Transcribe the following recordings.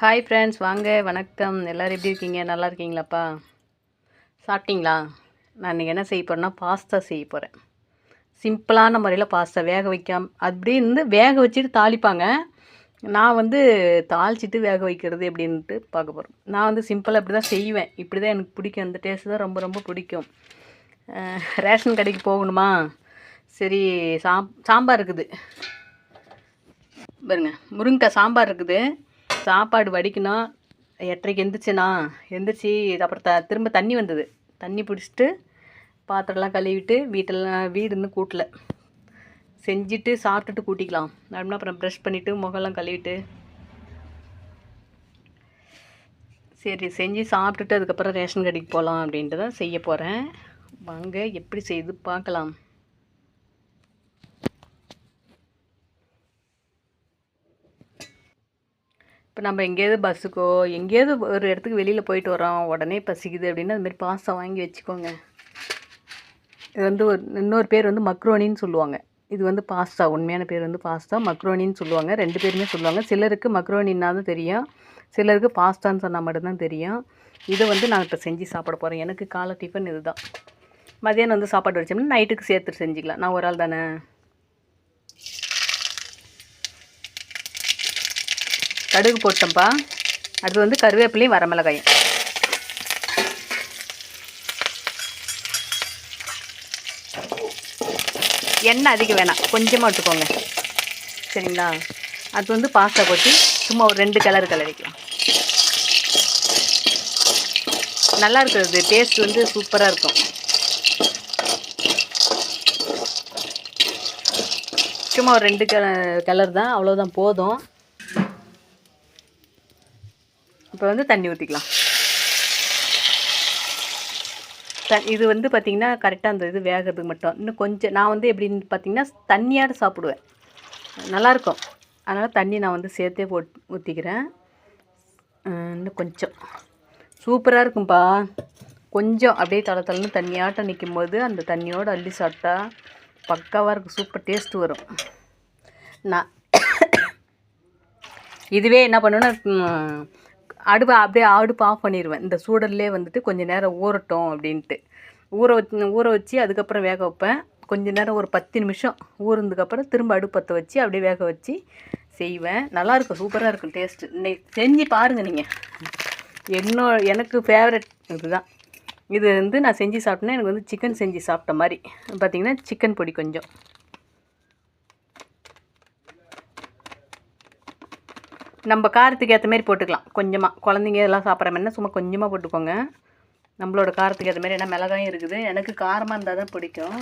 Hi friends, வாங்க, வணக்கம். எல்லோரும் எப்படி இருக்கீங்க? நல்லா இருக்கீங்களாப்பா? சாப்பிட்டீங்களா? நான் இன்றைக்கி என்ன செய்ய போகிறேன்னா, பாஸ்தா செய்ய போகிறேன். சிம்பிளான முறையில் பாஸ்தா வேக வைக்காம அப்படின்னு வேக வச்சுட்டு தாளிப்பாங்க. நான் தாளிச்சிட்டு வேக வைக்கிறது எப்படின்ட்டு பார்க்க போகிறோம். நான் சிம்பிளாக இப்படி தான் செய்வேன். இப்படி தான் எனக்கு பிடிக்கும். அந்த டேஸ்ட்டு தான் ரொம்ப ரொம்ப பிடிக்கும். ரேஷன் கடைக்கு போகணுமா? சரி, சாம்பார் இருக்குது பாருங்க. முருங்கைக்காய் சாம்பார் இருக்குது. சாப்பாடு வடிக்கணும். 8:30க்கு எந்திரிச்சு அப்புறம் திரும்ப தண்ணி வந்தது. தண்ணி பிடிச்சிட்டு பாத்திரம்லாம் கழுவிட்டு வீடு இன்னும் கூட்டல. செஞ்சுட்டு சாப்பிட்டுட்டு கூட்டிக்கலாம் அப்படின்னா அப்புறம் ப்ரஷ் பண்ணிவிட்டு முகம்லாம் கழுவிட்டு சரி செஞ்சு சாப்பிட்டுட்டு அதுக்கப்புறம் ரேஷன் கடைக்கு போகலாம் அப்படின்ட்டு தான் செய்ய போகிறேன். வாங்க எப்படி செய்து பார்க்கலாம். இப்போ நம்ம எங்கேயாவது பஸ்ஸுக்கோ எங்கேயாவது ஒரு இடத்துக்கு வெளியில் போயிட்டு வரோம், உடனே பசிக்குது அப்படின்னா அதுமாரி பாஸ்தா வாங்கி வச்சுக்கோங்க. இது இன்னொரு பேர் மக்ரோனின்னு சொல்லுவாங்க. இது பாஸ்தா, உண்மையான பேர் பாஸ்தா, மக்ரோனின்னு சொல்லுவாங்க. 2 பேருமே சொல்லுவாங்க. சிலருக்கு மக்ரோனின்னா தான் தெரியும், சிலருக்கு பாஸ்தான்னு சொன்னால் மட்டும்தான் தெரியும். இதை நான் இப்போ செஞ்சு சாப்பிட போகிறேன். எனக்கு காலை டிஃபன் இது தான். மதியானம் சாப்பாடு வச்சோம்னா நைட்டுக்கு சேர்த்து செஞ்சுக்கலாம். நான் ஒரு ஆள் தானே. கடுகு போட்டோம்ப்பா. அடுத்து கருவேப்பிலையும் வரமிளகாயும். எண்ணெய் அதிகம் வேணாம், கொஞ்சமாக விட்டுக்கோங்க, சரிங்களா? அது பாஸ்தா கொட்டி சும்மா ஒரு 2 கிளறிக்கலாம். நல்லா இருக்கிறது டேஸ்ட் சூப்பராக இருக்கும். சும்மா ஒரு 2 கிளறு தான், அவ்வளோதான், போதும். இப்போ தண்ணி ஊற்றிக்கலாம். இது பார்த்திங்கன்னா கரெக்டாக அந்த இது வேகிறதுக்கு மட்டும். இன்னும் கொஞ்சம் நான் எப்படின்னு பார்த்திங்கன்னா தண்ணியாட சாப்பிடுவேன், நல்லாயிருக்கும். அதனால் தண்ணி நான் சேர்த்தே ஊற்றிக்கிறேன். இன்னும் கொஞ்சம் சூப்பராக இருக்கும்ப்பா. கொஞ்சம் அப்படியே தளன்னு தண்ணியாட்டம் நிற்கும் போது அந்த தண்ணியோடு அள்ளி சாப்பிட்டா பக்காவாக இருக்கும். சூப்பர் டேஸ்ட்டு வரும். நான் இதுவே என்ன பண்ணுவேன்னா அப்படியே அடுப்பு ஆஃப் பண்ணிடுவேன். இந்த சூடல்லே கொஞ்சம் நேரம் ஊறட்டும் அப்படின்ட்டு ஊற வச்சு அதுக்கப்புறம் வேக வைப்பேன். கொஞ்சம் நேரம் ஒரு 10 நிமிஷம் ஊறுனதுக்கப்புறம் திரும்ப அடுப்பு பற்ற வச்சு அப்படியே வேக வச்சு செய்வேன். நல்லாயிருக்கும், சூப்பராக இருக்கும் டேஸ்ட்டு. இன்னைக்கு செஞ்சு பாருங்கள் நீங்கள். எனக்கு ஃபேவரட் இதுதான். இது நான் செஞ்சு சாப்பிட்டேன்னா எனக்கு சிக்கன் செஞ்சு சாப்பிட்ட மாதிரி. பார்த்திங்கன்னா சிக்கன் பொடி கொஞ்சம், நம்ம காரத்துக்கு ஏற்ற மாதிரி போட்டுக்கலாம். கொஞ்சமாக குழந்தைங்க எல்லாம் சாப்பிட்ற மாதிரினா சும்மா கொஞ்சமாக போட்டுக்கோங்க. நம்மளோட காரத்துக்கு ஏற்ற மாதிரி. ஏன்னா மிளகாயும் இருக்குது, எனக்கு காரமாக இருந்தால் தான் பிடிக்கும்.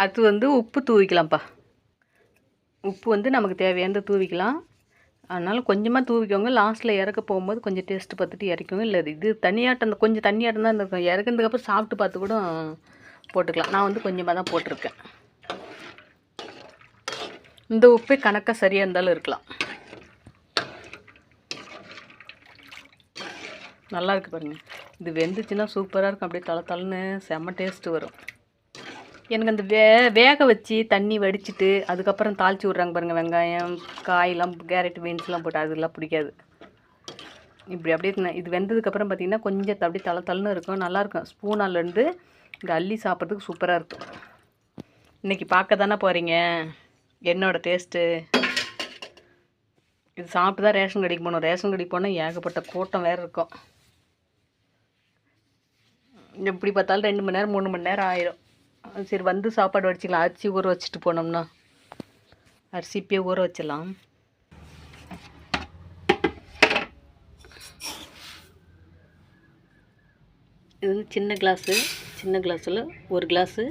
அது உப்பு தூவிக்கலாம்ப்பா. உப்பு நமக்கு தேவையானது தூவிக்கலாம். அதனால் கொஞ்சமாக தூவிக்கோங்க. லாஸ்ட்டில் இறக்க போகும்போது கொஞ்சம் டேஸ்ட்டு பார்த்துட்டு இறக்கோங்க. இல்லை இது தண்ணியாட்டம், கொஞ்சம் தண்ணியாட்டம் தான் இருக்கும். இறக்குனதுக்கப்புறம் சாப்பிட்டு பார்த்து கூட போட்டுக்கலாம். நான் கொஞ்சமாக தான் போட்டிருக்கேன். இந்த உப்பே கணக்காக சரியாக இருந்தாலும் இருக்கலாம். நல்லா இருக்குது பாருங்கள். இது வெந்துச்சுன்னா சூப்பராக இருக்கும். அப்படியே தளன்னு செம்ம டேஸ்ட்டு வரும். எனக்கு அந்த வேக வச்சு தண்ணி வடிச்சிட்டு அதுக்கப்புறம் தாளித்து விட்றாங்க பாருங்கள். வெங்காயம், காயெல்லாம், கேரட், பீன்ஸ்லாம் போட்டு அதெல்லாம் பிடிக்காது. இப்படி அப்படியே இது வெந்ததுக்கப்புறம் பார்த்திங்கன்னா கொஞ்சம் அப்படியே தளன்னு இருக்கும், நல்லாயிருக்கும். ஸ்பூனாலேருந்து இங்கே அள்ளி சாப்பிட்றதுக்கு சூப்பராக இருக்கும். இன்றைக்கி பார்க்க தானே போகிறீங்க என்னோடய டேஸ்ட்டு. இது சாப்பிட்டு தான் ரேஷன் கடைக்கு போகணும். ரேஷன் கடைக்கு போனால் ஏகப்பட்ட கூட்டம் வேறு இருக்கும். எப்படி பார்த்தாலும் 2 மணி நேரம் 3 மணி நேரம் ஆயிரும். சரி, சாப்பாடு வடிச்சிக்கலாம். அரிசி ஊற வச்சுட்டு போனோம்னா அரிசி இப்போயே ஊற வச்சிடலாம். இது சின்ன கிளாஸில் 1 கிளாஸு,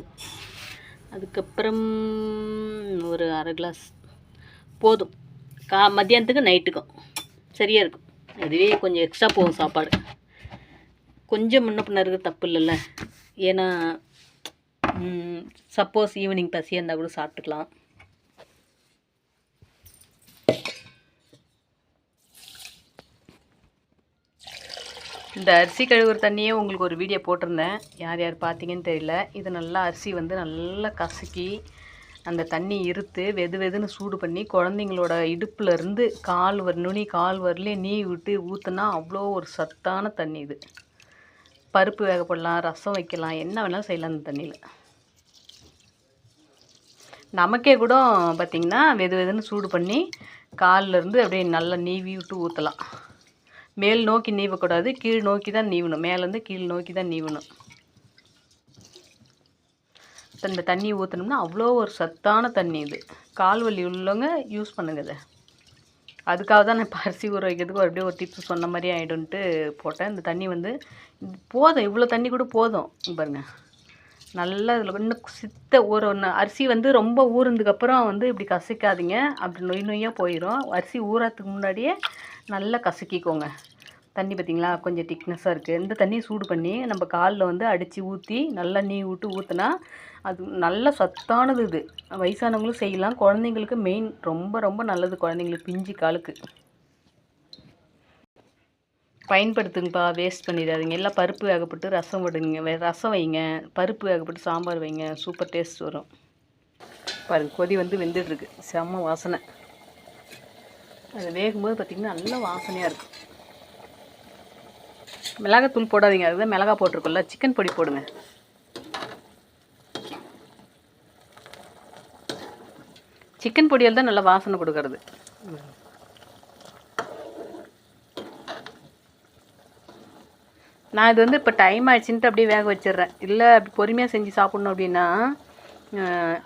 அதுக்கப்புறம் ஒரு அரை கிளாஸ் போதும். மத்தியானத்துக்கு நைட்டுக்கும் சரியாக இருக்கும். அதுவே கொஞ்சம் எக்ஸ்ட்ரா போகும் சாப்பாடு. கொஞ்சம் முன்ன பின்ன இருக்கிற தப்பு இல்லைல்ல. ஏன்னா சப்போஸ் ஈவினிங் பசியாக இருந்தால் கூட சாப்பிட்டுக்கலாம். இந்த அரிசி கழுவுற தண்ணியே உங்களுக்கு ஒரு வீடியோ போட்டிருந்தேன், யார் யார் பார்த்தீங்கன்னு தெரியல. இது நல்லா அரிசி வந்து நல்லா கசக்கி அந்த தண்ணி இருத்து வெது வெதுன்னு சூடு பண்ணி குழந்தைங்களோட இடுப்புலேருந்து நுனி கால் வரலையும் நீ விட்டு ஊற்றுனா அவ்வளோ ஒரு சத்தான தண்ணி இது. பருப்பு வேக போடலாம், ரசம் வைக்கலாம், என்ன வேணாலும் செய்யலாம் அந்த தண்ணியில். நமக்கே கூட பார்த்திங்கன்னா வெது வெதுன்னு சூடு பண்ணி காலிலேருந்து அப்படியே நல்லா நீவி விட்டு ஊற்றலாம். மேல் நோக்கி நீவக்கூடாது, கீழ் நோக்கி தான் நீவணும். மேலேருந்து கீழ் நோக்கி தான் நீவணும். இந்த தண்ணி ஊற்றினோம்னா அவ்வளோ ஒரு சத்தான தண்ணி இது. கால் வலி உள்ளவங்க யூஸ் பண்ணுங்க இதை. அதுக்காக தான் நான் இப்போ அரிசி ஊற வைக்கிறதுக்கு அப்படியே ஒரு டிப்ஸ் சொன்ன மாதிரி ஆகிடும்ன்ட்டு போட்டேன். இந்த தண்ணி வந்து போதும், இவ்வளோ தண்ணி கூட போதும் பாருங்கள். நல்லா இதில் இன்னும் ஒன்று அரிசி வந்து ரொம்ப ஊறுனதுக்கப்புறம் வந்து இப்படி கசக்காதீங்க, அப்படி நொய் நொய்யாக போயிடும். அரிசி ஊறத்துக்கு முன்னாடியே நல்லா கசக்கிக்கோங்க. தண்ணி பார்த்திங்களா கொஞ்சம் திக்னஸாக இருக்குது. இந்த தண்ணியை சூடு பண்ணி நம்ம காலில் வந்து அடித்து ஊற்றி நல்லா நீ விட்டு ஊற்றினா அது நல்ல சத்தானது. இது வயசானவங்களும் செய்யலாம், குழந்தைங்களுக்கு மெயின் ரொம்ப ரொம்ப நல்லது. குழந்தைங்களுக்கு பிஞ்சு காலுக்கு பயன்படுத்துங்கப்பா, வேஸ்ட் பண்ணிடாதீங்க. எல்லாம் பருப்பு வேகப்பட்டு ரசம் விடுங்க, ரசம் வைங்க, பருப்பு வேகப்பட்டு சாம்பார் வைங்க, சூப்பர் டேஸ்ட் வரும். பாருங்கள் கொதி வந்து வெந்துட்டுருக்கு, செம்ம வாசனை. அது வேகும்போது பார்த்திங்கன்னா நல்ல வாசனையாக இருக்கும். மிளகாத்தூள் போடாதீங்க, அதுதான் மிளகா போட்டிருக்கோம்ல, சிக்கன் பொடி போடுங்க. சிக்கன் பொடியால் தான் நல்லா வாசனை கொடுக்கறது. நான் இது வந்து இப்போ டைம் ஆயிடுச்சுன்ட்டு அப்படியே வேக வச்சிடுறேன். இல்லை அப்படி பொறுமையாக செஞ்சு சாப்பிட்ணும் அப்படின்னா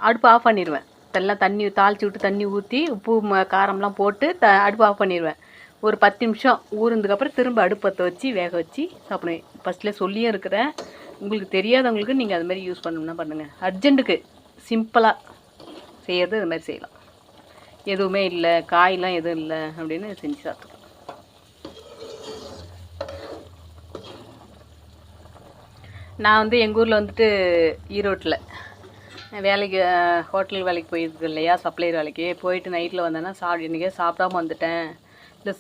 அடுப்பு ஆஃப் பண்ணிடுவேன். எல்லாம் தண்ணி தாளித்து விட்டு தண்ணி ஊற்றி உப்பு காரம்லாம் போட்டு அடுப்பு ஆஃப் பண்ணிடுவேன். ஒரு 10 நிமிஷம் ஊறுனதுக்கப்புறம் திரும்ப அடுப்பு பற்ற வச்சு வேக வச்சு சாப்பிடுவேன். ஃபஸ்ட்டில் சொல்லியே இருக்கிறேன், உங்களுக்கு தெரியாதவங்களுக்கு நீங்கள் அது மாதிரி யூஸ் பண்ணணும்னா பண்ணுங்கள். அர்ஜென்ட்டுக்கு சிம்பிளாக செய்கிறது இது மாதிரி செய்யலாம். எதுவுமே இல்லை, காயெலாம் எதுவும் இல்லை அப்படின்னு செஞ்சு சாப்பிடுவேன். நான் வந்து எங்கள் ஊரில் வந்துட்டு ஈரோட்டில் வேலைக்கு ஹோட்டல் வேலைக்கு போயிருக்கு இல்லையா, சப்ளையர் வேலைக்கு போயிட்டு நைட்டில் வந்தேன்னா இன்றைக்கே சாப்பிடாம வந்துட்டேன். இல்லை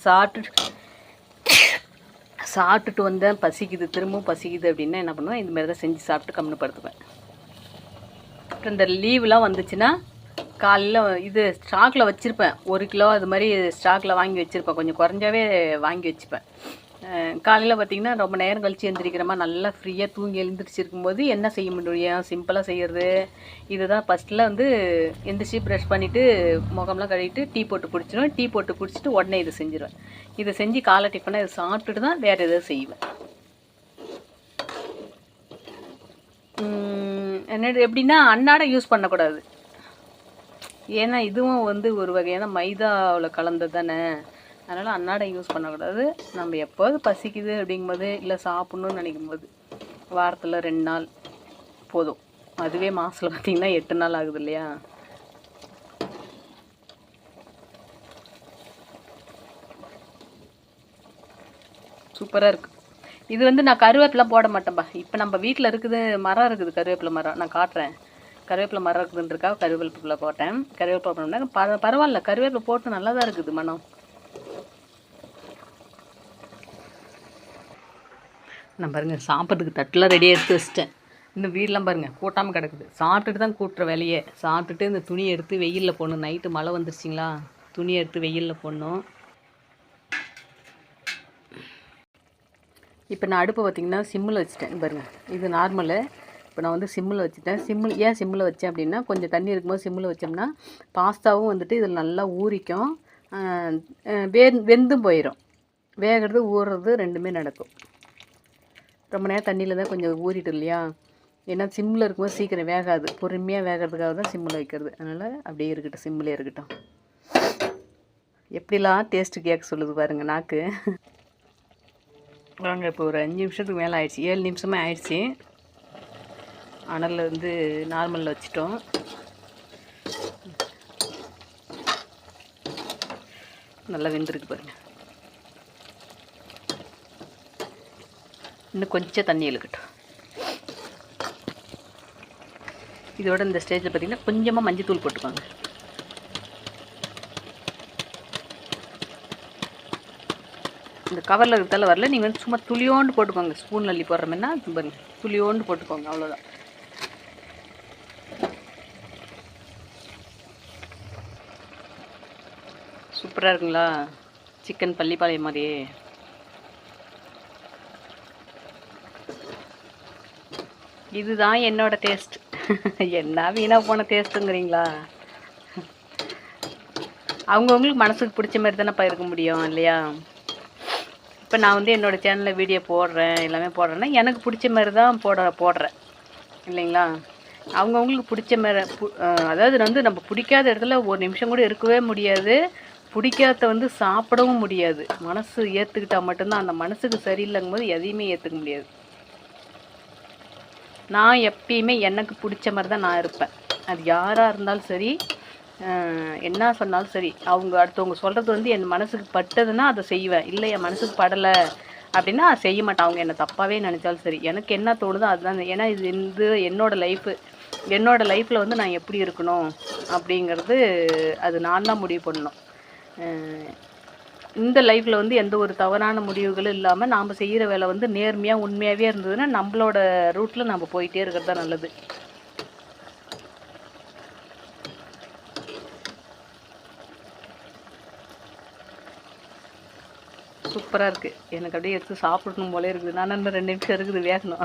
சாப்பிட்டுட்டு வந்தேன், பசிக்குது, திரும்பவும் பசிக்குது அப்படின்னா என்ன பண்ணுவேன், இந்தமாரி தான் செஞ்சு சாப்பிட்டு கம்முன்னு படுத்துவேன். அப்புறம் இந்த லீவெலாம் வந்துச்சுன்னா காலையில் இது ஸ்டாக்கில் வச்சுருப்பேன். 1 கிலோ அது மாதிரி ஸ்டாக்கில் வாங்கி வச்சுருப்பேன். கொஞ்சம் குறைஞ்சாவே வாங்கி வச்சுப்பேன். காலையில் பார்த்திங்கன்னா ரொம்ப நேரம் கழித்து எழுந்திரிக்கிற மாதிரி நல்லா ஃப்ரீயாக தூங்கி எழுந்திரிச்சிருக்கும்போது என்ன செய்ய முடியும், சிம்பிளாக செய்கிறது இதுதான். ஃபஸ்ட்டில் வந்து எந்திரிச்சு ப்ரஷ் பண்ணிவிட்டு முகம்லாம் கழுவிட்டு டீ போட்டு குடிச்சிடுவேன். டீ போட்டு குடிச்சிட்டு உடனே இதை செஞ்சுருவேன். இதை செஞ்சு காலை டிஃபனாக இதை சாப்பிட்டுட்டு தான் வேறு எதாவது செய்வேன். எப்படின்னா அன்னாடை யூஸ் பண்ணக்கூடாது, ஏன்னா இதுவும் வந்து ஒரு வகையான மைதாவில் கலந்தது தானே, அதனால் அன்னாடை யூஸ் பண்ணக்கூடாது. நம்ம எப்போது பசிக்குது அப்படிங்கும்போது இல்லை சாப்பிட்ணுன்னு நினைக்கும்போது வாரத்தில் 2 நாள் போதும். அதுவே மாதத்தில் பார்த்திங்கன்னா 8 நாள் ஆகுது இல்லையா. சூப்பராக இருக்குது. இது வந்து நான் கருவேப்பிலை போட மாட்டேன்ப்பா. இப்போ நம்ம வீட்டில் இருக்குது, மரம் இருக்குது, கருவேப்பிலை மரம். நான் காட்டுறேன், கருவேப்பிலை மரம் இருக்குதுன்றக்கா கருவேப்பிலை போட்டேன். கருவேப்பிலை போட்டோம்னா பரவாயில்ல, கருவேப்பிலை போட்டு நல்லா தான் இருக்குது மனம். நான் பாருங்கள் சாப்பிட்றதுக்கு தட்டெலாம் ரெடியாக எடுத்து வச்சிட்டேன். இந்த வீடெலாம் பாருங்கள் கூட்டாமல் கிடக்குது. சாப்பிட்டுட்டு தான் கூட்டுற வேலையே. சாப்பிட்டுட்டு இந்த துணியை எடுத்து வெயிலில் போடணும். நைட்டு மழை வந்துருச்சிங்களா, துணியை எடுத்து வெயிலில் போடணும். இப்போ நான் அடுப்பை பார்த்திங்கன்னா சிம்மில் வச்சுட்டேன் பாருங்கள். இது நார்மலு. இப்போ நான் வந்து சிம்மில் வச்சுட்டேன். ஏன் சிம்மில் வச்சேன் அப்படின்னா, கொஞ்சம் தண்ணி இருக்கும்போது சிம்மில் வச்சோம்னா பாஸ்தாவும் வந்துட்டு இதில் நல்லா ஊறிக்கும், வெந்தும் போயிடும். வேகிறது ஊறுறது ரெண்டுமே நடக்கும். ரொம்ப நேரம் தண்ணியில் தான் கொஞ்சம் ஊறிட்டு இல்லையா, ஏன்னா சிம்மில் இருக்கும்போது சீக்கிரம் வேகாது. பொறுமையாக வேகிறதுக்காக தான் சிம்மில் வைக்கிறது. அதனால் அப்படியே இருக்கட்டும், சிம்மிலே இருக்கட்டும். எப்படிலாம் டேஸ்ட்டு கேட்க சொல்லுது பாருங்கள் நாக்கு. வாங்க இப்போ ஒரு 5 நிமிஷத்துக்கு மேலே ஆயிடுச்சு, 7 நிமிஷமே ஆயிடுச்சு. அனலில் வந்து நார்மலில் வச்சிட்டோம். நல்லா வெந்திருக்கு பாருங்கள். இன்னும் கொஞ்சம் தண்ணி இழுக்கட்டும். இதோட இந்த ஸ்டேஜில் பார்த்திங்கன்னா கொஞ்சமாக மஞ்சத்தூள் போட்டுக்கோங்க. இந்த கவரில் இருக்கிறதால வரல. நீங்கள் வந்து சும்மா துளியோண்டு போட்டுக்கோங்க. ஸ்பூன் அள்ளி போடுற மாதிரினா பாருங்க, துளியோண்டு போட்டுக்கோங்க, அவ்வளோதான். சூப்பராக இருக்குங்களா? சிக்கன் பள்ளிப்பாளையம் மாதிரியே. இதுதான் என்னோட டேஸ்ட். என்ன வீணாக போன டேஸ்ட்டுங்கிறீங்களா? அவங்கவுங்களுக்கு மனசுக்கு பிடிச்ச மாதிரி தானேப்பா இருக்க முடியும் இல்லையா? இப்போ நான் வந்து என்னோடய சேனலில் வீடியோ போடுறேன், எல்லாமே போடுறேன்னா எனக்கு பிடிச்ச மாதிரி தான் போடுறேன் இல்லைங்களா? அவங்கவுங்களுக்கு பிடிச்ச மாதிரி அதாவது வந்து நம்ம பிடிக்காத இடத்துல ஒரு நிமிஷம் கூட இருக்கவே முடியாது. பிடிக்காத வந்து சாப்பிடவும் முடியாது. மனசு ஏற்றுக்கிட்டால் மட்டும்தான். அந்த மனசுக்கு சரியில்லைங்கும் போது எதையுமே ஏற்றுக்க முடியாது. நான் எப்பயுமே எனக்கு பிடிச்ச மாதிரி தான் நான் இருப்பேன். அது யாராக இருந்தாலும் சரி, என்ன சொன்னாலும் சரி, அவங்க அடுத்தவங்க சொல்கிறது வந்து என் மனசுக்கு பட்டதுன்னா அதை செய்வேன். இல்லை என் மனசுக்கு படலை அப்படின்னா செய்ய மாட்டேன். அவங்க என்னை தப்பாகவே நினச்சாலும் சரி, எனக்கு என்ன தோணுதோ அதுதான். ஏன்னா இது என்னோடய லைஃபு. என்னோடய லைஃப்பில் வந்து நான் எப்படி இருக்கணும் அப்படிங்கிறது அது நான் தான் முடிவு பண்ணணும். இந்த லைஃப்பில் வந்து எந்த ஒரு தவறான முடிவுகளும் இல்லாமல் நாம் செய்கிற வேலை வந்து நேர்மையாக உண்மையாகவே இருந்ததுன்னா நம்மளோட ரூட்டில் நம்ம போயிட்டே இருக்கிறது தான் நல்லது. சூப்பராக இருக்குது. எனக்கு அப்படியே எடுத்து சாப்பிடணும் போலே இருக்குது. நான் இன்னும் 2 நிமிஷம் இருக்குது, வேகணும்.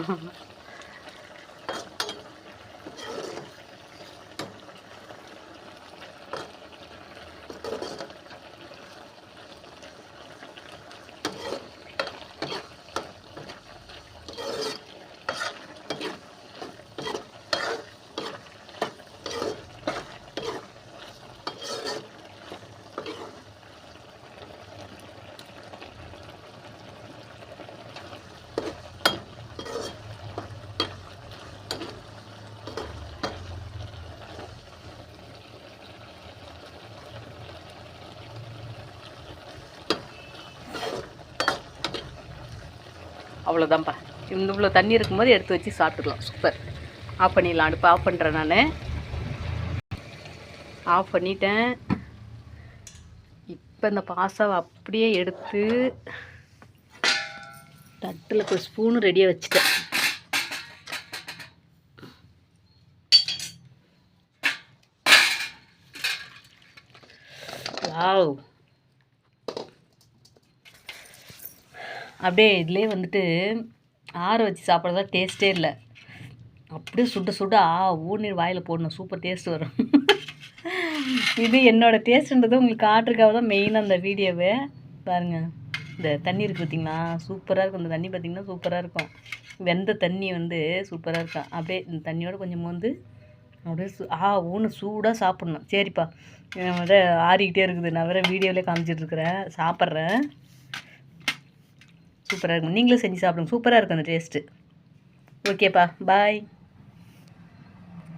அவ்வளோதான்ப்பா. இவ்வளோ தண்ணி இருக்கும்போது எடுத்து வச்சு சாப்பிட்டுக்கலாம். சூப்பர். ஆஃப் பண்ணிடலாம். அடுப்பு ஆஃப் பண்ணுறேன். நான் ஆஃப் பண்ணிட்டேன். இப்போ இந்த பாஸ்தாவை அப்படியே எடுத்து தட்டில் ஒரு ஸ்பூனு ரெடியாக வச்சுட்டேன். வாவ். அப்படியே இதிலே வந்துட்டு ஆற வச்சு சாப்பிட்றதா டேஸ்ட்டே இல்லை. அப்படியே சுட சுட ஊநீர் வாயில் போடணும். சூப்பர் டேஸ்ட் வரும். இது என்னோடய டேஸ்ட்டுன்றது உங்களுக்கு காட்டுறதுக்காக தான் மெயினாக அந்த வீடியோவை பாருங்கள். இந்த தண்ணி இருக்குது பார்த்திங்களா, சூப்பராக இருக்கும். இந்த தண்ணி பார்த்திங்கன்னா சூப்பராக இருக்கும். வெந்த தண்ணி வந்து சூப்பராக இருக்கும். அப்படியே இந்த தண்ணியோடு கொஞ்சம் வந்து அப்படியே ஊன்னு சூடாக சாப்பிட்ணும். சரிப்பா, வந்து ஆறிக்கிட்டே இருக்குது. நான் வேறு வீடியோவிலே காமிச்சிட்ருக்குறேன். சாப்பிட்றேன். சூப்பராக இருக்கும். நீங்களும் செஞ்சு சாப்பிடுங்க. சூப்பராக இருக்கும் அந்த டேஸ்ட்டு. ஓகேப்பா, பாய்.